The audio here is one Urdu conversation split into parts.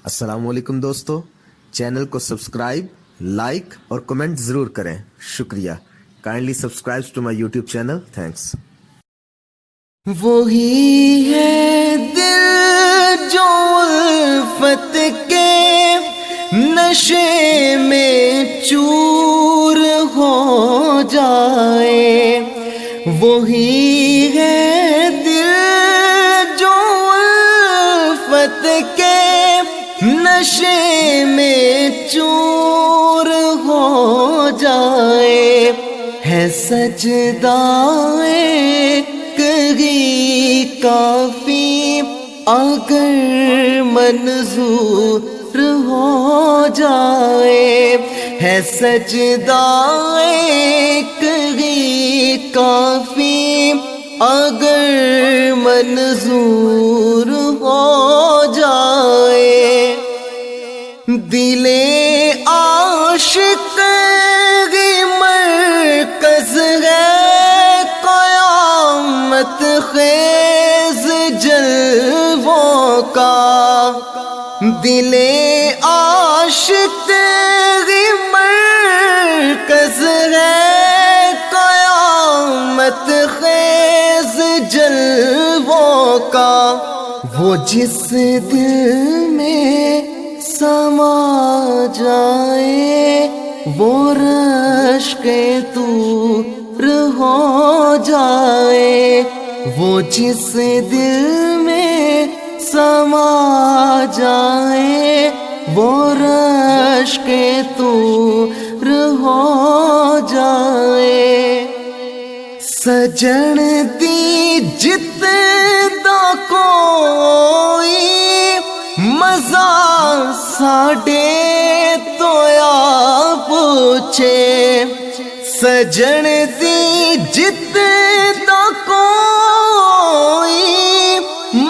السلام علیکم دوستو، چینل کو سبسکرائب، لائک اور کمنٹ ضرور کریں، شکریہ۔ Kindly subscribe to my YouTube channel, thanks. وہی ہے دل جو الفت کے نشے میں چور ہو جائے، وہی ہے دل جو الفت کے نشے میں چور ہو جائے، ہے سجدائے کہیں کافی اگر منظور ہو جائے، ہے سجدائے کہیں کافی اگر منظور ہو جائے، دل عاشق کی مرکز ہے قیامت خیز جلووں کا، دل عاشق کی مرکز ہے قیامت خیز جلووں کا، وہ جس دل میں سما جائے وہ رشک طور ہو جائے، وہ جس دل میں سما جائے وہ رشک طور ہو جائے، سجن دی جتنا کوئی مزہ ساڈے تو یا پوچھے، سجن دی جتنا کوئی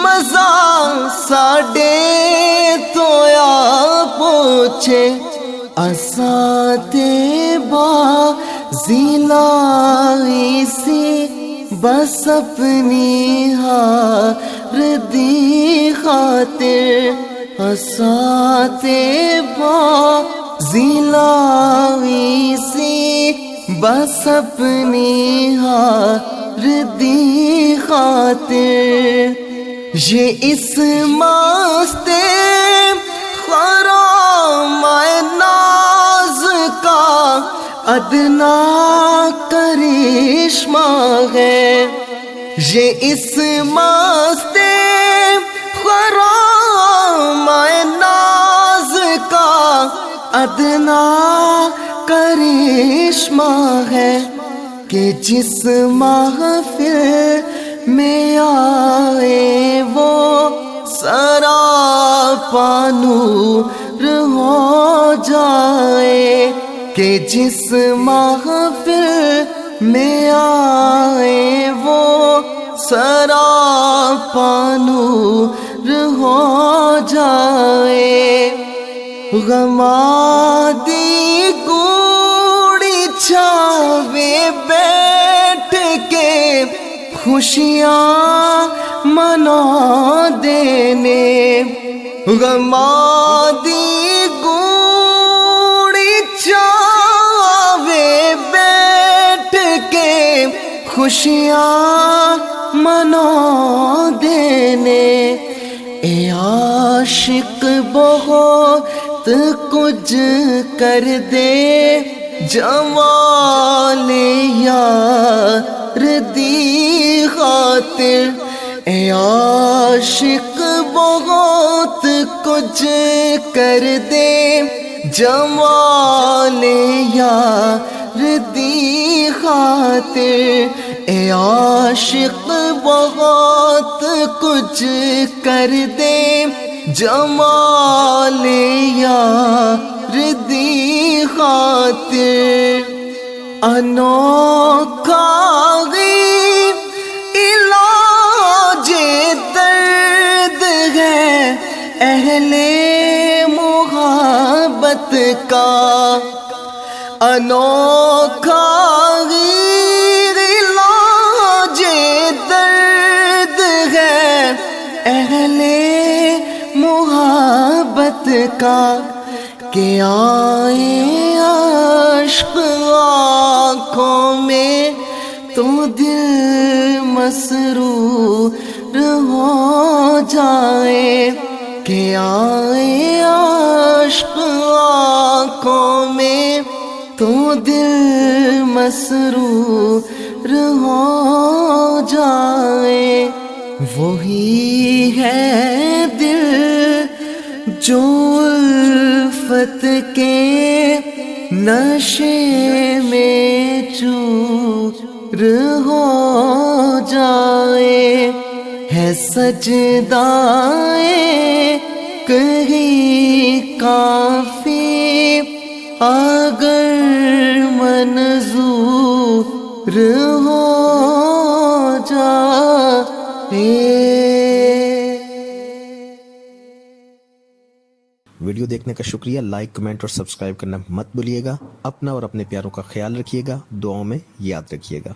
مزہ ساڈے تو یا پوچھے، اساں تے بازی لائی سی بس اپنی ہار دی خاطر، اساں تے بازی لائی سی بس اپنی ہار دی خاطر، یہ اس ماستے خرام ناز کا ادنا کرشمہ ہے، یہ اس ماستے خرام ناز کا ادنا کرشمہ ہے، کہ جس محفل میں آئے وہ سراپا نور ہو جائے، کہ جس محفل میں آئے وہ سراپا نور ہو جائے، غمادی گوڑی چھاوے بیٹھ کے خوشیاں منا دینے، غمادی گوڑی چھاوے بیٹھ کے خوشیاں منا دینے، اے عاشق بہت کچھ کر دے جمال یار دی خاطر، اے عاشق بہت کچھ کر دے جمال یار دی خاطر، اے عاشق بہت کچھ کر دے جمال یار دی خاطر، انوکھا علاج درد ہے اہل محبت کا، انوکھا علاج درد ہے اہل محبت کا کہ آئے عشق آنکھوں میں تو دل مسرور ہو جائے، کہ آئے عشق آنکھوں میں تو دل مسرور ہو جائے۔ وہی ہے دل جو الفت کے نشے میں چور ہو جائے، ہے سجدائے کہیں کافی اگر منظور ہو جائے۔ ویڈیو دیکھنے کا شکریہ، لائک، کمنٹ اور سبسکرائب کرنا مت بھولیے گا۔ اپنا اور اپنے پیاروں کا خیال رکھیے گا، دعاؤں میں یاد رکھیے گا۔